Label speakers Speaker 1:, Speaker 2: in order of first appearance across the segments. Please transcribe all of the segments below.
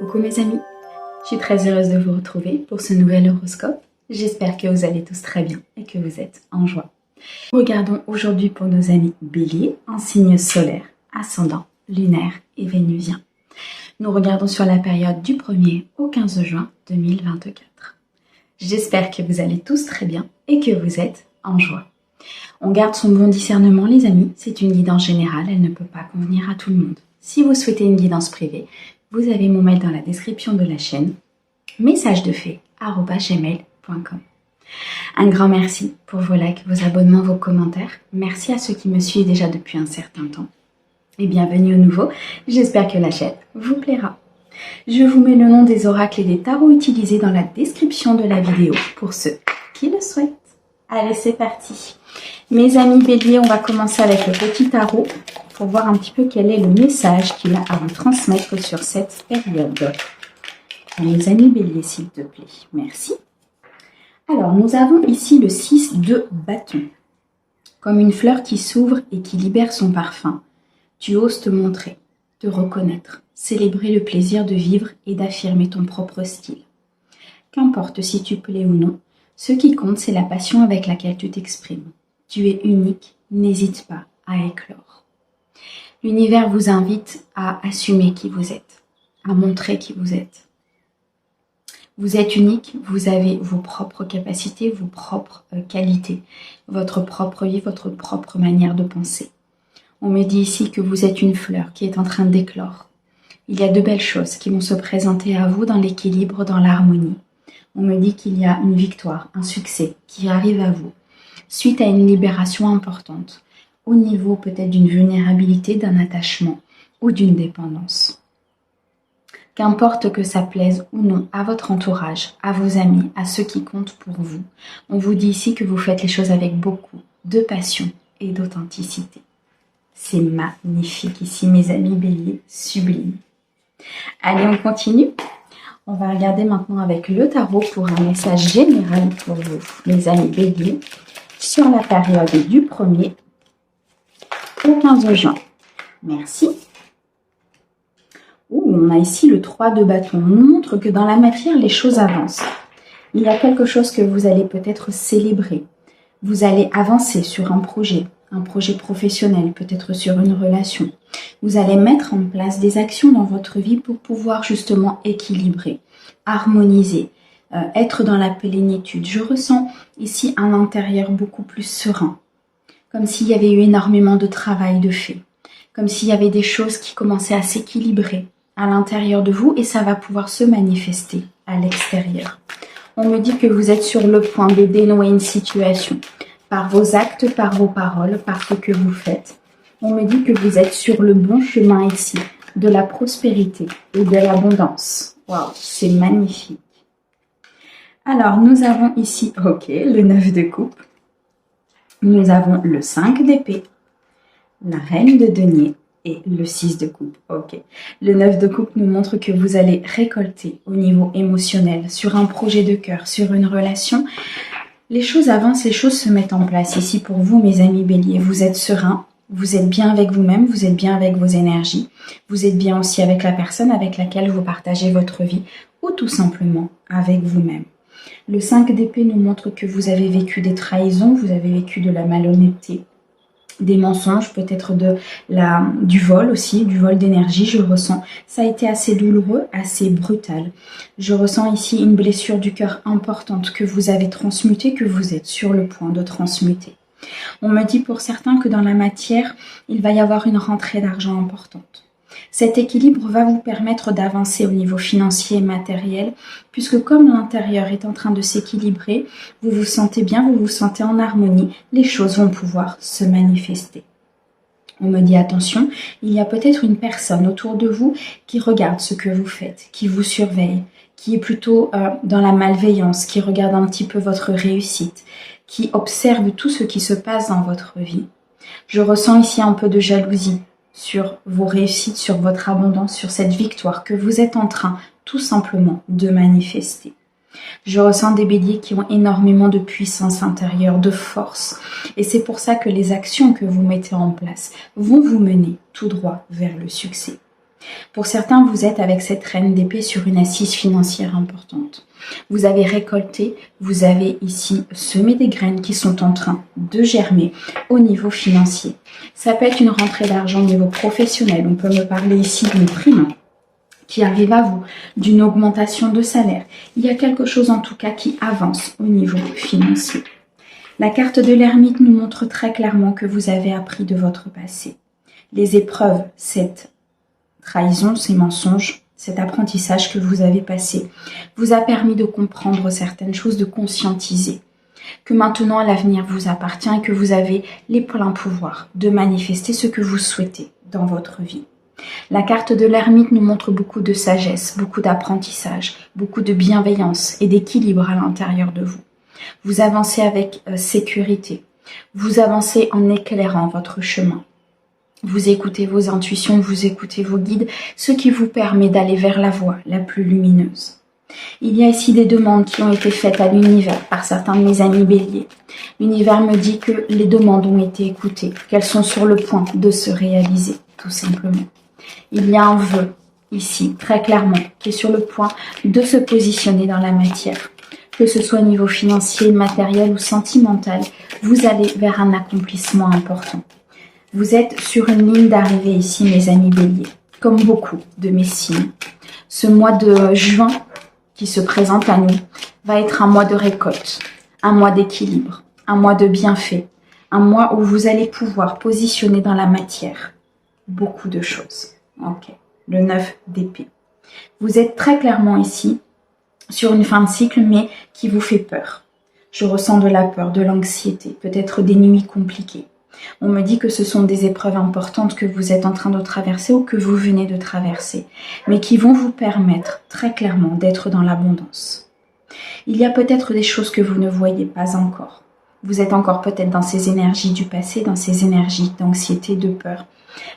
Speaker 1: Coucou mes amis, je suis très heureuse de vous retrouver pour ce nouvel horoscope. J'espère que vous allez tous très bien et que vous êtes en joie. Regardons aujourd'hui pour nos amis Bélier en signe solaire, ascendant, lunaire et vénusien. Nous regardons sur la période du 1er au 15 juin 2024. J'espère que vous allez tous très bien et que vous êtes en joie. On garde son bon discernement les amis, c'est une guidance générale, elle ne peut pas convenir à tout le monde. Si vous souhaitez une guidance privée, vous avez mon mail dans la description de la chaîne, messagedefe@gmail.com. Un grand merci pour vos likes, vos abonnements, vos commentaires. Merci à ceux qui me suivent déjà depuis un certain temps. Et bienvenue au nouveau, j'espère que la chaîne vous plaira. Je vous mets le nom des oracles et des tarots utilisés dans la description de la vidéo pour ceux qui le souhaitent. Allez, c'est parti. Mes amis Bélier, on va commencer avec le petit tarot pour voir un petit peu quel est le message qu'il a à vous transmettre sur cette période. Mes amis Bélier, s'il te plaît. Merci. Alors, nous avons ici le 6 de bâton. Comme une fleur qui s'ouvre et qui libère son parfum, tu oses te montrer, te reconnaître, célébrer le plaisir de vivre et d'affirmer ton propre style. Qu'importe si tu plais ou non, ce qui compte, c'est la passion avec laquelle tu t'exprimes. Tu es unique, n'hésite pas à éclore. L'univers vous invite à assumer qui vous êtes, à montrer qui vous êtes. Vous êtes unique, vous avez vos propres capacités, vos propres qualités, votre propre vie, votre propre manière de penser. On me dit ici que vous êtes une fleur qui est en train d'éclore. Il y a de belles choses qui vont se présenter à vous dans l'équilibre, dans l'harmonie. On me dit qu'il y a une victoire, un succès qui arrive à vous, suite à une libération importante, au niveau peut-être d'une vulnérabilité, d'un attachement ou d'une dépendance. Qu'importe que ça plaise ou non à votre entourage, à vos amis, à ceux qui comptent pour vous, on vous dit ici que vous faites les choses avec beaucoup de passion et d'authenticité. C'est magnifique ici mes amis Bélier, sublime. Allez, on continue. On va regarder maintenant avec le tarot pour un message général pour vous, mes amis Bélier, sur la période du 1er au 15 juin. Merci. On a ici le 3 de bâton. On nous montre que dans la matière, les choses avancent. Il y a quelque chose que vous allez peut-être célébrer. Vous allez avancer sur un projet professionnel, peut-être sur une relation. Vous allez mettre en place des actions dans votre vie pour pouvoir justement équilibrer, harmoniser, être dans la plénitude. Je ressens ici un intérieur beaucoup plus serein, comme s'il y avait eu énormément de travail de fait, comme s'il y avait des choses qui commençaient à s'équilibrer à l'intérieur de vous et ça va pouvoir se manifester à l'extérieur. On me dit que vous êtes sur le point de dénouer une situation par vos actes, par vos paroles, par ce que vous faites. On me dit que vous êtes sur le bon chemin ici, de la prospérité et de l'abondance. Waouh, c'est magnifique. Alors, nous avons ici, le 9 de coupe. Nous avons le 5 d'épée, la reine de denier et le 6 de coupe. Le 9 de coupe nous montre que vous allez récolter au niveau émotionnel, sur un projet de cœur, sur une relation. Les choses avancent, les choses se mettent en place. Ici, pour vous, mes amis Bélier, vous êtes serein, vous êtes bien avec vous-même, vous êtes bien avec vos énergies, vous êtes bien aussi avec la personne avec laquelle vous partagez votre vie ou tout simplement avec vous-même. Le 5 d'épée nous montre que vous avez vécu des trahisons, vous avez vécu de la malhonnêteté, des mensonges, peut-être du vol aussi, du vol d'énergie, je ressens. Ça a été assez douloureux, assez brutal. Je ressens ici une blessure du cœur importante que vous avez transmutée, que vous êtes sur le point de transmuter. On me dit pour certains que dans la matière, il va y avoir une rentrée d'argent importante. Cet équilibre va vous permettre d'avancer au niveau financier et matériel, puisque comme l'intérieur est en train de s'équilibrer, vous vous sentez bien, vous vous sentez en harmonie, les choses vont pouvoir se manifester. On me dit attention, il y a peut-être une personne autour de vous qui regarde ce que vous faites, qui vous surveille, qui est plutôt dans la malveillance, qui regarde un petit peu votre réussite, qui observe tout ce qui se passe dans votre vie. Je ressens ici un peu de jalousie sur vos réussites, sur votre abondance, sur cette victoire que vous êtes en train tout simplement de manifester. Je ressens des béliers qui ont énormément de puissance intérieure, de force. Et c'est pour ça que les actions que vous mettez en place vont vous mener tout droit vers le succès. Pour certains, vous êtes avec cette reine d'épée sur une assise financière importante. Vous avez récolté, vous avez ici semé des graines qui sont en train de germer au niveau financier. Ça peut être une rentrée d'argent au niveau professionnel. On peut me parler ici d'une prime qui arrive à vous, d'une augmentation de salaire. Il y a quelque chose en tout cas qui avance au niveau financier. La carte de l'ermite nous montre très clairement que vous avez appris de votre passé. Les épreuves, cette trahison, ces mensonges, cet apprentissage que vous avez passé vous a permis de comprendre certaines choses, de conscientiser que maintenant l'avenir vous appartient et que vous avez les pleins pouvoirs de manifester ce que vous souhaitez dans votre vie. La carte de l'ermite nous montre beaucoup de sagesse, beaucoup d'apprentissage, beaucoup de bienveillance et d'équilibre à l'intérieur de vous. Vous avancez avec sécurité, vous avancez en éclairant votre chemin. Vous écoutez vos intuitions, vous écoutez vos guides, ce qui vous permet d'aller vers la voie la plus lumineuse. Il y a ici des demandes qui ont été faites à l'univers par certains de mes amis béliers. L'univers me dit que les demandes ont été écoutées, qu'elles sont sur le point de se réaliser, tout simplement. Il y a un vœu ici, très clairement, qui est sur le point de se positionner dans la matière. Que ce soit au niveau financier, matériel ou sentimental, vous allez vers un accomplissement important. Vous êtes sur une ligne d'arrivée ici, mes amis béliers, comme beaucoup de mes signes. Ce mois de juin qui se présente à nous va être un mois de récolte, un mois d'équilibre, un mois de bienfait, un mois où vous allez pouvoir positionner dans la matière beaucoup de choses. Ok, le 9 d'épée. Vous êtes très clairement ici sur une fin de cycle, mais qui vous fait peur. Je ressens de la peur, de l'anxiété, peut-être des nuits compliquées. On me dit que ce sont des épreuves importantes que vous êtes en train de traverser ou que vous venez de traverser, mais qui vont vous permettre très clairement d'être dans l'abondance. Il y a peut-être des choses que vous ne voyez pas encore. Vous êtes encore peut-être dans ces énergies du passé, dans ces énergies d'anxiété, de peur.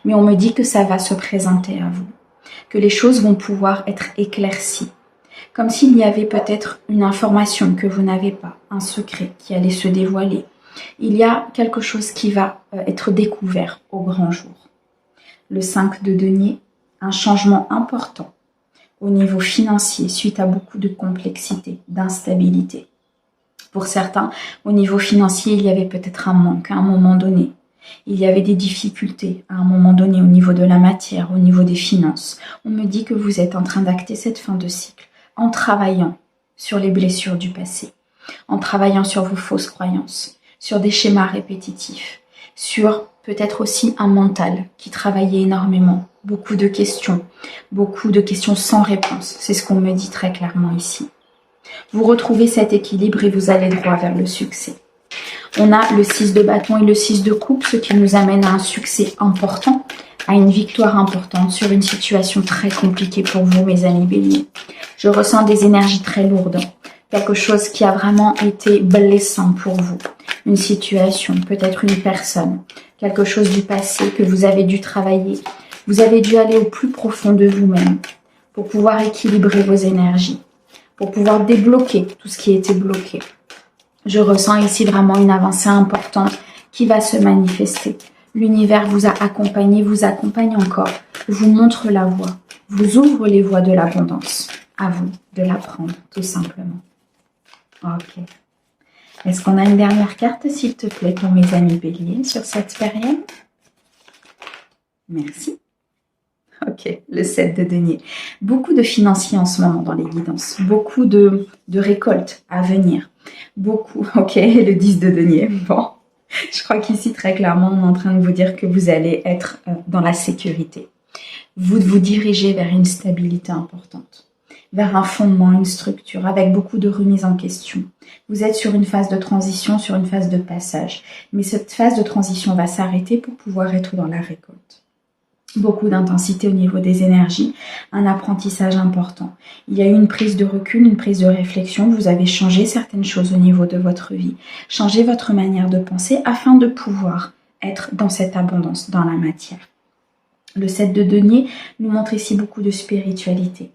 Speaker 1: Mais on me dit que ça va se présenter à vous, que les choses vont pouvoir être éclaircies. Comme s'il y avait peut-être une information que vous n'avez pas, un secret qui allait se dévoiler. Il y a quelque chose qui va être découvert au grand jour. Le 5 de denier, un changement important au niveau financier suite à beaucoup de complexité, d'instabilité. Pour certains, au niveau financier, il y avait peut-être un manque à un moment donné. Il y avait des difficultés à un moment donné au niveau de la matière, au niveau des finances. On me dit que vous êtes en train d'acter cette fin de cycle en travaillant sur les blessures du passé, en travaillant sur vos fausses croyances, sur des schémas répétitifs, sur peut-être aussi un mental qui travaillait énormément, beaucoup de questions sans réponse. C'est ce qu'on me dit très clairement ici. Vous retrouvez cet équilibre et vous allez droit vers le succès. On a le 6 de bâton et le 6 de coupe, ce qui nous amène à un succès important, à une victoire importante sur une situation très compliquée pour vous, mes amis béliers. Je ressens des énergies très lourdes, quelque chose qui a vraiment été blessant pour vous. Une situation, peut-être une personne, quelque chose du passé que vous avez dû travailler. Vous avez dû aller au plus profond de vous-même pour pouvoir équilibrer vos énergies, pour pouvoir débloquer tout ce qui était bloqué. Je ressens ici vraiment une avancée importante qui va se manifester. L'univers vous a accompagné, vous accompagne encore, vous montre la voie, vous ouvre les voies de l'abondance. À vous de la prendre, tout simplement. Ok. Est-ce qu'on a une dernière carte, s'il te plaît, pour mes amis béliers sur cette période? Merci. Ok, le 7 de denier. Beaucoup de financiers en ce moment dans les guidances. Beaucoup de récoltes à venir. Beaucoup. Ok, le 10 de denier. Bon, je crois qu'ici, très clairement, on est en train de vous dire que vous allez être dans la sécurité. Vous dirigez vers une stabilité importante, vers un fondement, une structure, avec beaucoup de remises en question. Vous êtes sur une phase de transition, sur une phase de passage. Mais cette phase de transition va s'arrêter pour pouvoir être dans la récolte. Beaucoup d'intensité au niveau des énergies, un apprentissage important. Il y a eu une prise de recul, une prise de réflexion. Vous avez changé certaines choses au niveau de votre vie, changé votre manière de penser afin de pouvoir être dans cette abondance, dans la matière. Le 7 de denier nous montre ici beaucoup de spiritualité,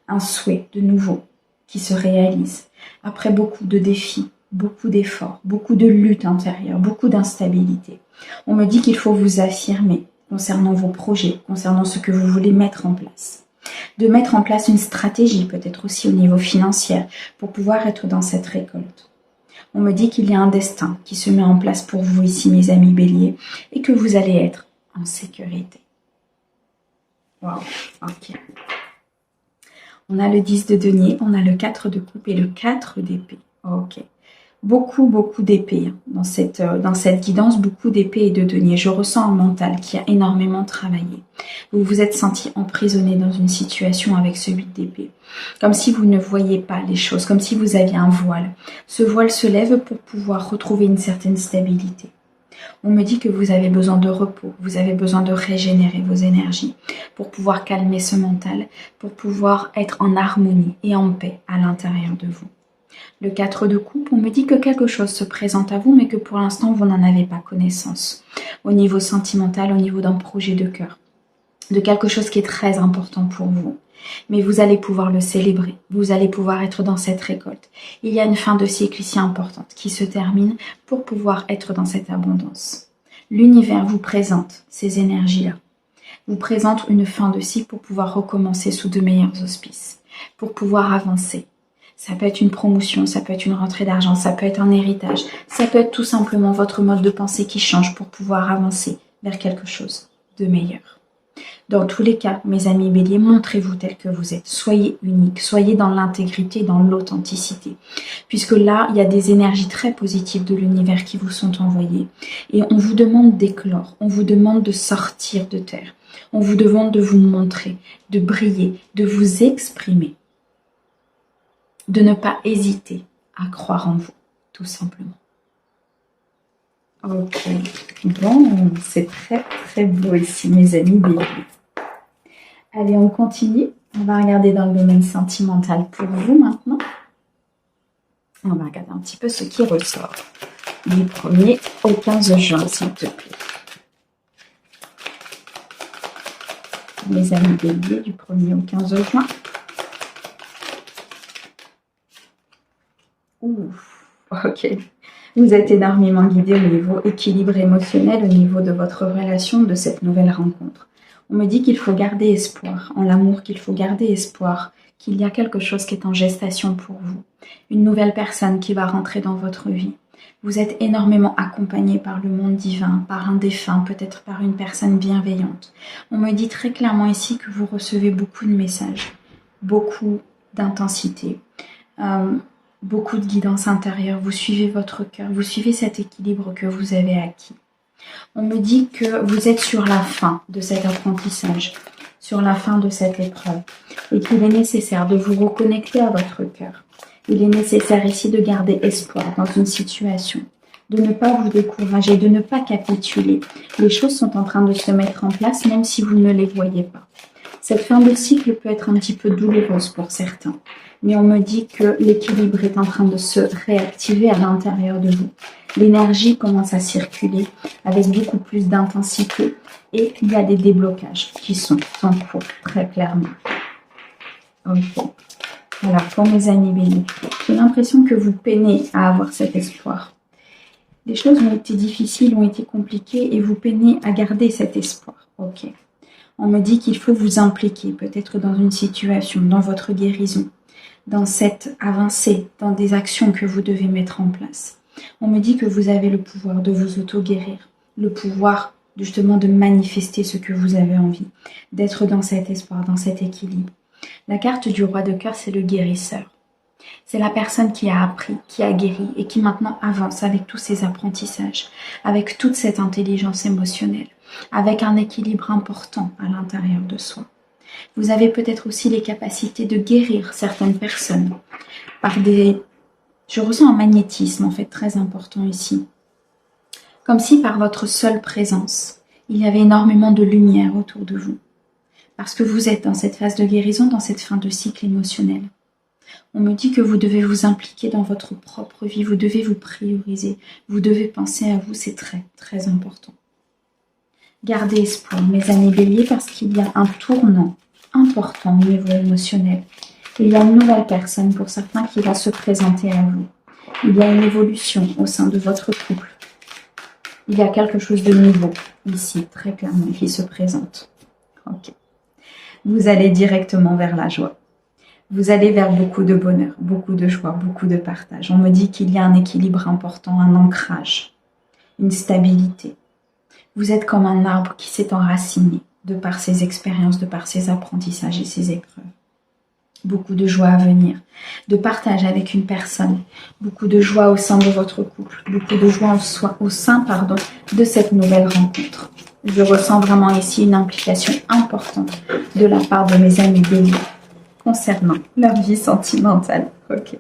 Speaker 1: un souhait de nouveau qui se réalise après beaucoup de défis, beaucoup d'efforts, beaucoup de luttes intérieures, beaucoup d'instabilité. On me dit qu'il faut vous affirmer concernant vos projets, concernant ce que vous voulez mettre en place. De mettre en place une stratégie, peut-être aussi au niveau financier, pour pouvoir être dans cette récolte. On me dit qu'il y a un destin qui se met en place pour vous ici, mes amis béliers, et que vous allez être en sécurité. Wow, ok. On a le 10 de denier, on a le 4 de coupe et le 4 d'épée. Ok. Beaucoup d'épées dans cette guidance, beaucoup d'épées et de denier. Je ressens un mental qui a énormément travaillé. Vous vous êtes senti emprisonné dans une situation avec ce 8 d'épée. Comme si vous ne voyiez pas les choses, comme si vous aviez un voile. Ce voile se lève pour pouvoir retrouver une certaine stabilité. On me dit que vous avez besoin de repos, vous avez besoin de régénérer vos énergies pour pouvoir calmer ce mental, pour pouvoir être en harmonie et en paix à l'intérieur de vous. Le 4 de coupe, on me dit que quelque chose se présente à vous, mais que pour l'instant, vous n'en avez pas connaissance. Au niveau sentimental, au niveau d'un projet de cœur, de quelque chose qui est très important pour vous. Mais vous allez pouvoir le célébrer, vous allez pouvoir être dans cette récolte. Il y a une fin de cycle ici importante qui se termine pour pouvoir être dans cette abondance. L'univers vous présente ces énergies-là, vous présente une fin de cycle pour pouvoir recommencer sous de meilleurs auspices, pour pouvoir avancer. Ça peut être une promotion, ça peut être une rentrée d'argent, ça peut être un héritage, ça peut être tout simplement votre mode de pensée qui change pour pouvoir avancer vers quelque chose de meilleur. Dans tous les cas, mes amis béliers, montrez-vous tel que vous êtes. Soyez unique, soyez dans l'intégrité, dans l'authenticité. Puisque là, il y a des énergies très positives de l'univers qui vous sont envoyées. Et on vous demande d'éclore, on vous demande de sortir de terre. On vous demande de vous montrer, de briller, de vous exprimer. De ne pas hésiter à croire en vous, tout simplement. Ok, bon, c'est très beau ici, mes amis béliers. Allez, on continue. On va regarder dans le domaine sentimental pour vous maintenant. On va regarder un petit peu ce qui ressort du 1er au 15 juin, s'il te plaît. Mes amis béliers, du 1er au 15 juin. Ouf, ok. Vous êtes énormément guidé au niveau équilibre émotionnel, au niveau de votre relation, de cette nouvelle rencontre. On me dit qu'il faut garder espoir, en l'amour, qu'il faut garder espoir, qu'il y a quelque chose qui est en gestation pour vous. Une nouvelle personne qui va rentrer dans votre vie. Vous êtes énormément accompagné par le monde divin, par un défunt, peut-être par une personne bienveillante. On me dit très clairement ici que vous recevez beaucoup de messages, beaucoup d'intensité, beaucoup de guidance intérieure. Vous suivez votre cœur, vous suivez cet équilibre que vous avez acquis. On me dit que vous êtes sur la fin de cet apprentissage, sur la fin de cette épreuve, et qu'il est nécessaire de vous reconnecter à votre cœur. Il est nécessaire ici de garder espoir dans une situation, de ne pas vous décourager, de ne pas capituler. Les choses sont en train de se mettre en place, même si vous ne les voyez pas. Cette fin de cycle peut être un petit peu douloureuse pour certains, mais on me dit que l'équilibre est en train de se réactiver à l'intérieur de vous. L'énergie commence à circuler avec beaucoup plus d'intensité et il y a des déblocages qui sont en cours, très clairement. Ok. Voilà, pour mes amis bénis, j'ai l'impression que vous peinez à avoir cet espoir. Les choses ont été difficiles, ont été compliquées et vous peinez à garder cet espoir. Ok. On me dit qu'il faut vous impliquer, peut-être dans une situation, dans votre guérison, dans cette avancée, dans des actions que vous devez mettre en place. On me dit que vous avez le pouvoir de vous auto-guérir, le pouvoir justement de manifester ce que vous avez envie, d'être dans cet espoir, dans cet équilibre. La carte du roi de cœur, c'est le guérisseur. C'est la personne qui a appris, qui a guéri et qui maintenant avance avec tous ses apprentissages, avec toute cette intelligence émotionnelle, avec un équilibre important à l'intérieur de soi. Vous avez peut-être aussi les capacités de guérir certaines personnes par des... Je ressens un magnétisme en fait très important ici. Comme si par votre seule présence, il y avait énormément de lumière autour de vous. Parce que vous êtes dans cette phase de guérison, dans cette fin de cycle émotionnel. On me dit que vous devez vous impliquer dans votre propre vie, vous devez vous prioriser, vous devez penser à vous, c'est très important. Gardez espoir, mes amis béliers, parce qu'il y a un tournant important au niveau émotionnel. Il y a une nouvelle personne pour certains qui va se présenter à vous. Il y a une évolution au sein de votre couple. Il y a quelque chose de nouveau ici, très clairement, qui se présente. Ok. Vous allez directement vers la joie. Vous allez vers beaucoup de bonheur, beaucoup de joie, beaucoup de partage. On me dit qu'il y a un équilibre important, un ancrage, une stabilité. Vous êtes comme un arbre qui s'est enraciné de par ses expériences, de par ses apprentissages et ses épreuves. Beaucoup de joie à venir, de partage avec une personne, beaucoup de joie au sein de votre couple, beaucoup de joie au sein de cette nouvelle rencontre. Je ressens vraiment ici une implication importante de la part de mes amis béliers concernant leur vie sentimentale. Ok.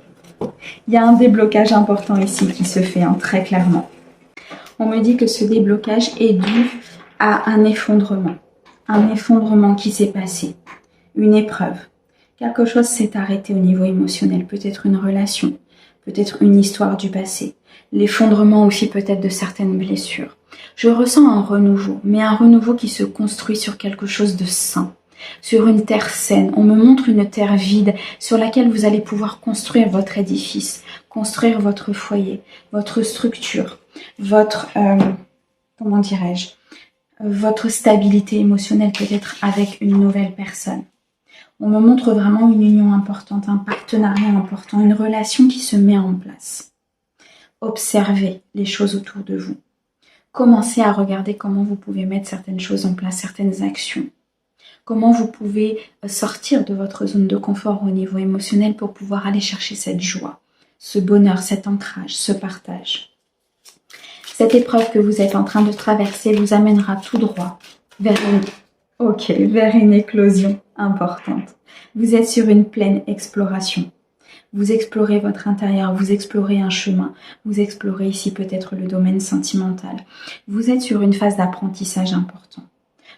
Speaker 1: Il y a un déblocage important ici qui se fait très clairement. On me dit que ce déblocage est dû à un effondrement qui s'est passé, une épreuve. Quelque chose s'est arrêté au niveau émotionnel, peut-être une relation, peut-être une histoire du passé, l'effondrement aussi peut-être de certaines blessures. Je ressens un renouveau, mais un renouveau qui se construit sur quelque chose de sain, sur une terre saine. On me montre une terre vide sur laquelle vous allez pouvoir construire votre édifice, construire votre foyer, votre structure, votre, votre stabilité émotionnelle peut-être avec une nouvelle personne. On me montre vraiment une union importante, un partenariat important, une relation qui se met en place. Observez les choses autour de vous. Commencez à regarder comment vous pouvez mettre certaines choses en place, certaines actions. Comment vous pouvez sortir de votre zone de confort au niveau émotionnel pour pouvoir aller chercher cette joie, ce bonheur, cet ancrage, ce partage. Cette épreuve que vous êtes en train de traverser vous amènera tout droit vers une éclosion importante. Vous êtes sur une pleine exploration. Vous explorez votre intérieur, vous explorez un chemin, vous explorez ici peut-être le domaine sentimental. Vous êtes sur une phase d'apprentissage important.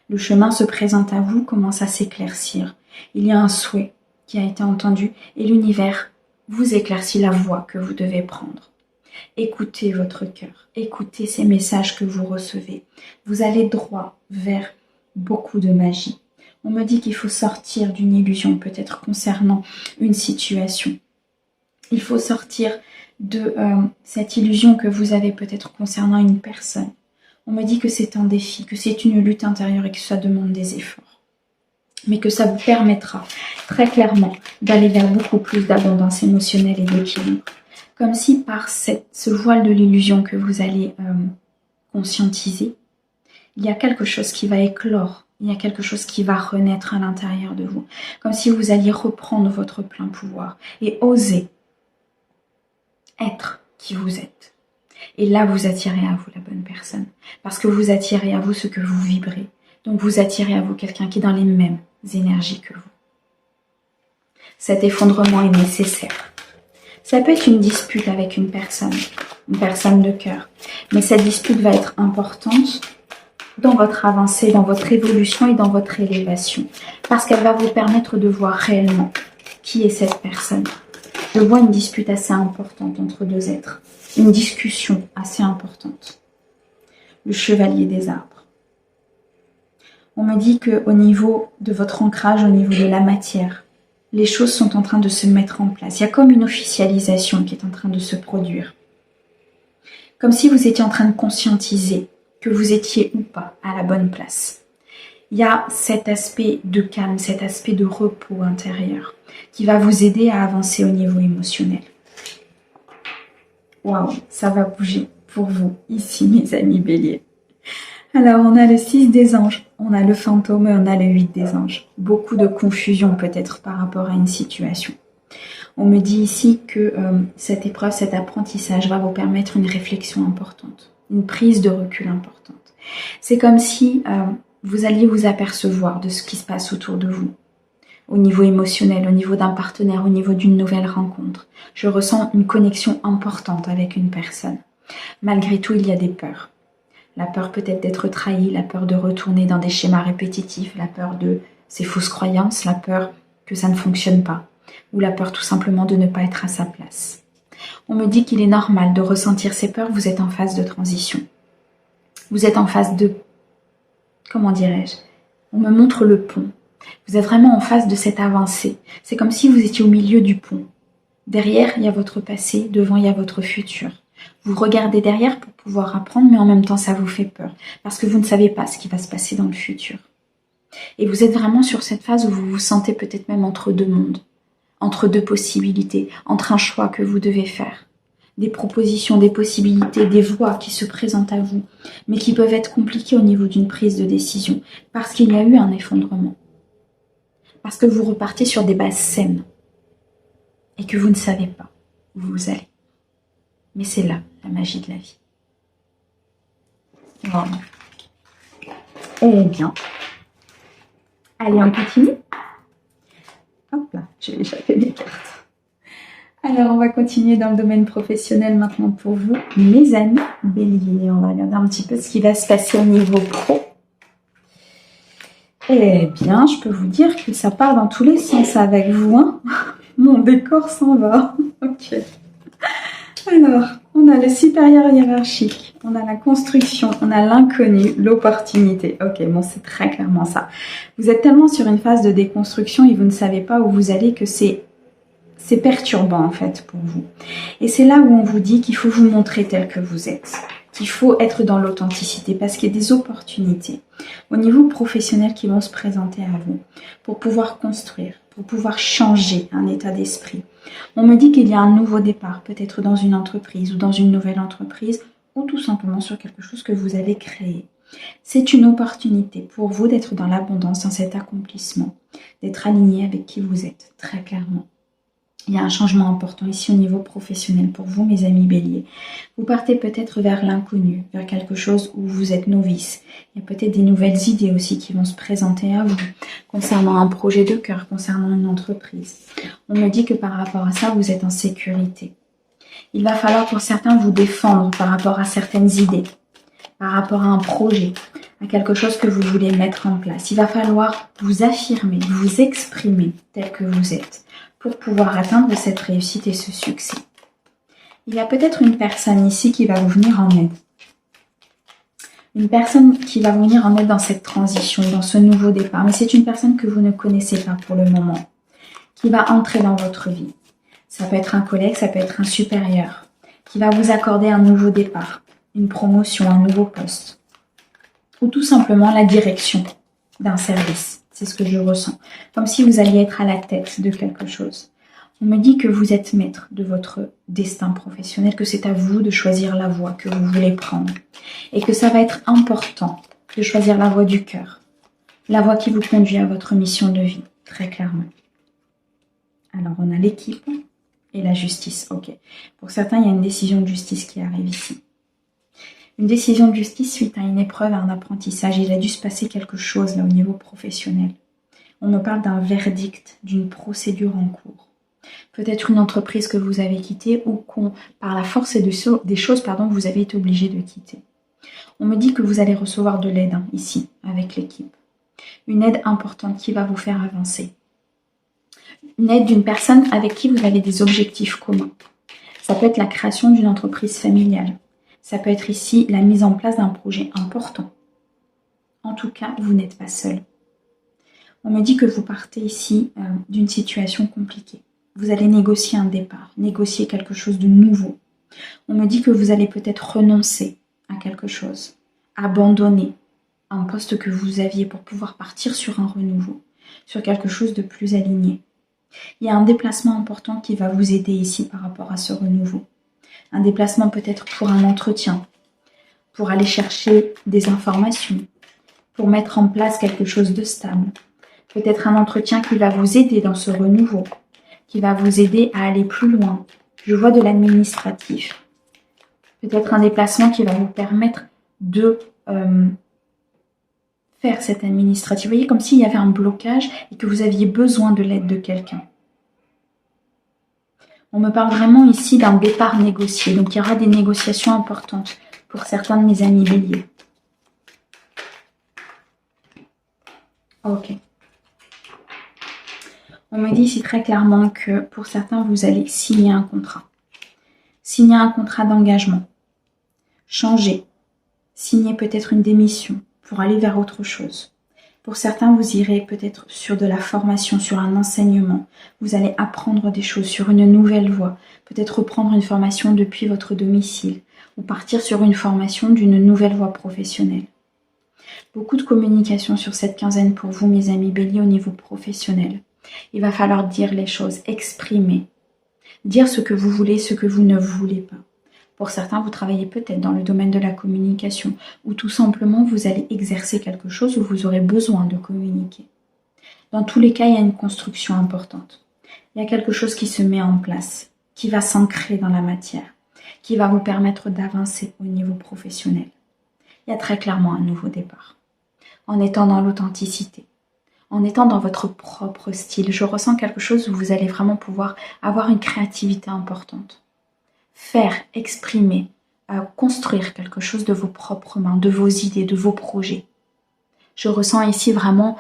Speaker 1: Le chemin se présente à vous, commence à s'éclaircir. Il y a un souhait qui a été entendu et l'univers vous éclaircit la voie que vous devez prendre. Écoutez votre cœur, écoutez ces messages que vous recevez. Vous allez droit vers beaucoup de magie. On me dit qu'il faut sortir d'une illusion peut-être concernant une situation. Il faut sortir de cette illusion que vous avez peut-être concernant une personne. On me dit que c'est un défi, que c'est une lutte intérieure et que ça demande des efforts. Mais que ça vous permettra très clairement d'aller vers beaucoup plus d'abondance émotionnelle et d'équilibre. Comme si par ce voile de l'illusion que vous allez conscientiser, il y a quelque chose qui va éclore, il y a quelque chose qui va renaître à l'intérieur de vous. Comme si vous alliez reprendre votre plein pouvoir et oser être qui vous êtes. Et là, vous attirez à vous la bonne personne. Parce que vous attirez à vous ce que vous vibrez. Donc, vous attirez à vous quelqu'un qui est dans les mêmes énergies que vous. Cet effondrement est nécessaire. Ça peut être une dispute avec une personne de cœur. Mais cette dispute va être importante dans votre avancée, dans votre évolution et dans votre élévation. Parce qu'elle va vous permettre de voir réellement qui est cette personne. Je vois une dispute assez importante entre deux êtres. Une discussion assez importante. Le chevalier des arbres. On me dit qu'au niveau de votre ancrage, au niveau de la matière, les choses sont en train de se mettre en place. Il y a comme une officialisation qui est en train de se produire. Comme si vous étiez en train de conscientiser que vous étiez ou pas à la bonne place. Il y a cet aspect de calme, cet aspect de repos intérieur qui va vous aider à avancer au niveau émotionnel. Waouh, ça va bouger pour vous ici, mes amis béliers. Alors, on a le 6 des anges, on a le fantôme et on a le 8 des anges. Beaucoup de confusion peut-être par rapport à une situation. On me dit ici que cette épreuve, cet apprentissage va vous permettre une réflexion importante, une prise de recul importante. C'est comme si vous alliez vous apercevoir de ce qui se passe autour de vous. Au niveau émotionnel, au niveau d'un partenaire, au niveau d'une nouvelle rencontre. Je ressens une connexion importante avec une personne. Malgré tout, il y a des peurs. La peur peut-être d'être trahi, la peur de retourner dans des schémas répétitifs, la peur de ces fausses croyances, la peur que ça ne fonctionne pas, ou la peur tout simplement de ne pas être à sa place. On me dit qu'il est normal de ressentir ces peurs, vous êtes en phase de transition. Vous êtes en phase de... Comment dirais-je ? On me montre le pont. Vous êtes vraiment en face de cette avancée. C'est comme si vous étiez au milieu du pont. Derrière, il y a votre passé, devant, il y a votre futur. Vous regardez derrière pour pouvoir apprendre, mais en même temps, ça vous fait peur. Parce que vous ne savez pas ce qui va se passer dans le futur. Et vous êtes vraiment sur cette phase où vous vous sentez peut-être même entre deux mondes, entre deux possibilités, entre un choix que vous devez faire. Des propositions, des possibilités, des voies qui se présentent à vous, mais qui peuvent être compliquées au niveau d'une prise de décision, parce qu'il y a eu un effondrement. Parce que vous repartez sur des bases saines, et que vous ne savez pas où vous allez. Mais c'est là la magie de la vie. Vraiment. Eh bien, allez, on continue. Hop là, j'ai échappé mes cartes. Alors, on va continuer dans le domaine professionnel maintenant pour vous, mes amis béliers. On va regarder un petit peu ce qui va se passer au niveau pro. Eh bien, je peux vous dire que ça part dans tous les sens avec vous. Hein. Mon décor s'en va. Ok. Alors, on a le supérieur hiérarchique, on a la construction, on a l'inconnu, l'opportunité. Ok, bon, c'est très clairement ça. Vous êtes tellement sur une phase de déconstruction et vous ne savez pas où vous allez que c'est perturbant en fait pour vous. Et c'est là où on vous dit qu'il faut vous montrer tel que vous êtes, qu'il faut être dans l'authenticité parce qu'il y a des opportunités au niveau professionnel qui vont se présenter à vous pour pouvoir construire, pour pouvoir changer un état d'esprit. On me dit qu'il y a un nouveau départ, peut-être dans une entreprise ou dans une nouvelle entreprise ou tout simplement sur quelque chose que vous avez créé. C'est une opportunité pour vous d'être dans l'abondance, dans cet accomplissement, d'être aligné avec qui vous êtes, très clairement. Il y a un changement important ici au niveau professionnel pour vous, mes amis béliers. Vous partez peut-être vers l'inconnu, vers quelque chose où vous êtes novice. Il y a peut-être des nouvelles idées aussi qui vont se présenter à vous, concernant un projet de cœur, concernant une entreprise. On me dit que par rapport à ça, vous êtes en sécurité. Il va falloir pour certains vous défendre par rapport à certaines idées, par rapport à un projet, à quelque chose que vous voulez mettre en place. Il va falloir vous affirmer, vous exprimer tel que vous êtes, pour pouvoir atteindre cette réussite et ce succès. Il y a peut-être une personne ici qui va vous venir en aide. Une personne qui va vous venir en aide dans cette transition, dans ce nouveau départ. Mais c'est une personne que vous ne connaissez pas pour le moment, qui va entrer dans votre vie. Ça peut être un collègue, ça peut être un supérieur, qui va vous accorder un nouveau départ, une promotion, un nouveau poste. Ou tout simplement la direction d'un service. C'est ce que je ressens. Comme si vous alliez être à la tête de quelque chose. On me dit que vous êtes maître de votre destin professionnel, que c'est à vous de choisir la voie que vous voulez prendre. Et que ça va être important de choisir la voie du cœur. La voie qui vous conduit à votre mission de vie, très clairement. Alors, on a l'équipe et la justice. Ok. Pour certains, il y a une décision de justice qui arrive ici. Une décision de justice suite à une épreuve, à un apprentissage. Il a dû se passer quelque chose là au niveau professionnel. On me parle d'un verdict, d'une procédure en cours. Peut-être une entreprise que vous avez quittée ou par la force des choses, vous avez été obligé de quitter. On me dit que vous allez recevoir de l'aide ici, avec l'équipe. Une aide importante qui va vous faire avancer. Une aide d'une personne avec qui vous avez des objectifs communs. Ça peut être la création d'une entreprise familiale. Ça peut être ici la mise en place d'un projet important. En tout cas, vous n'êtes pas seul. On me dit que vous partez ici d'une situation compliquée. Vous allez négocier un départ, négocier quelque chose de nouveau. On me dit que vous allez peut-être renoncer à quelque chose, abandonner un poste que vous aviez pour pouvoir partir sur un renouveau, sur quelque chose de plus aligné. Il y a un déplacement important qui va vous aider ici par rapport à ce renouveau. Un déplacement peut-être pour un entretien, pour aller chercher des informations, pour mettre en place quelque chose de stable. Peut-être un entretien qui va vous aider dans ce renouveau, qui va vous aider à aller plus loin. Je vois de l'administratif. Peut-être un déplacement qui va vous permettre de faire cet administratif. Vous voyez, comme s'il y avait un blocage et que vous aviez besoin de l'aide de quelqu'un. On me parle vraiment ici d'un départ négocié. Donc, il y aura des négociations importantes pour certains de mes amis béliers. Ok. On me dit ici très clairement que pour certains, vous allez signer un contrat. Signer un contrat d'engagement. Changer. Signer peut-être une démission pour aller vers autre chose. Pour certains, vous irez peut-être sur de la formation, sur un enseignement. Vous allez apprendre des choses sur une nouvelle voie. Peut-être reprendre une formation depuis votre domicile ou partir sur une formation d'une nouvelle voie professionnelle. Beaucoup de communication sur cette quinzaine pour vous, mes amis Bélier, au niveau professionnel. Il va falloir dire les choses, exprimer. Dire ce que vous voulez, ce que vous ne voulez pas. Pour certains, vous travaillez peut-être dans le domaine de la communication ou tout simplement vous allez exercer quelque chose où vous aurez besoin de communiquer. Dans tous les cas, il y a une construction importante. Il y a quelque chose qui se met en place, qui va s'ancrer dans la matière, qui va vous permettre d'avancer au niveau professionnel. Il y a très clairement un nouveau départ. En étant dans l'authenticité, en étant dans votre propre style, je ressens quelque chose où vous allez vraiment pouvoir avoir une créativité importante. Faire, exprimer, construire quelque chose de vos propres mains, de vos idées, de vos projets. Je ressens ici vraiment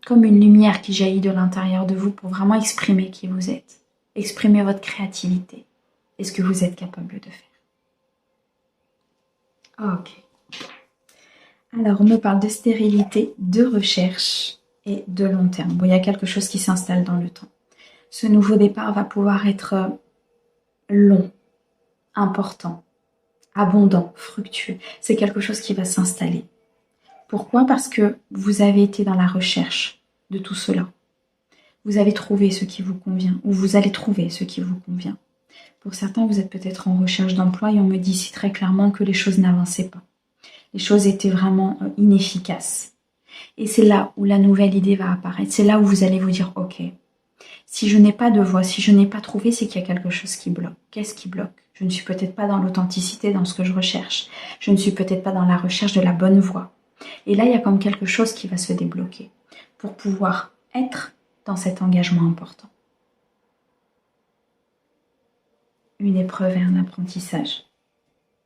Speaker 1: comme une lumière qui jaillit de l'intérieur de vous pour vraiment exprimer qui vous êtes. Exprimer votre créativité et ce que vous êtes capable de faire. Ok. Alors, on me parle de stérilité, de recherche et de long terme. Bon, il y a quelque chose qui s'installe dans le temps. Ce nouveau départ va pouvoir être long, important, abondant, fructueux. C'est quelque chose qui va s'installer. Pourquoi? Parce que vous avez été dans la recherche de tout cela. Vous avez trouvé ce qui vous convient ou vous allez trouver ce qui vous convient. Pour certains, vous êtes peut-être en recherche d'emploi et on me dit ici très clairement que les choses n'avançaient pas. Les choses étaient vraiment inefficaces. Et c'est là où la nouvelle idée va apparaître. C'est là où vous allez vous dire, ok, si je n'ai pas de voix, si je n'ai pas trouvé, c'est qu'il y a quelque chose qui bloque. Qu'est-ce qui bloque? Je ne suis peut-être pas dans l'authenticité, dans ce que je recherche. Je ne suis peut-être pas dans la recherche de la bonne voie. Et là, il y a comme quelque chose qui va se débloquer pour pouvoir être dans cet engagement important. Une épreuve et un apprentissage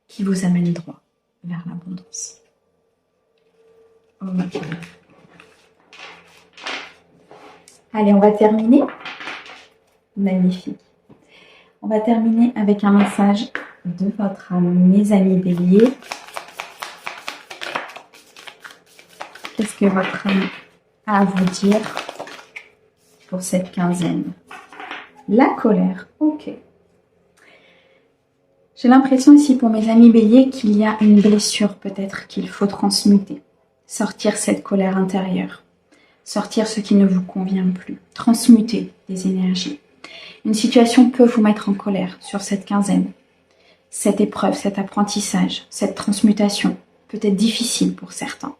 Speaker 1: qui vous amène droit vers l'abondance. Oh my God. Allez, on va terminer. Magnifique. On va terminer avec un message de votre âme, mes amis Bélier. Qu'est-ce que votre âme a à vous dire pour cette quinzaine? La colère, ok. J'ai l'impression ici pour mes amis Bélier qu'il y a une blessure peut-être qu'il faut transmuter. Sortir cette colère intérieure. Sortir ce qui ne vous convient plus. Transmuter des énergies. Une situation peut vous mettre en colère sur cette quinzaine. Cette épreuve, cet apprentissage, cette transmutation peut être difficile pour certains.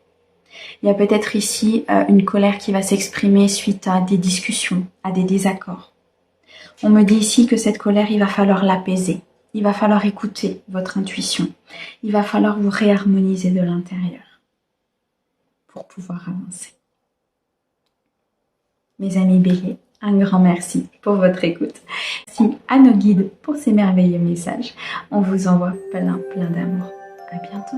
Speaker 1: Il y a peut-être ici une colère qui va s'exprimer suite à des discussions, à des désaccords. On me dit ici que cette colère, il va falloir l'apaiser. Il va falloir écouter votre intuition. Il va falloir vous réharmoniser de l'intérieur pour pouvoir avancer. Mes amis Bélier, un grand merci pour votre écoute. Merci à nos guides pour ces merveilleux messages. On vous envoie plein d'amour. À bientôt.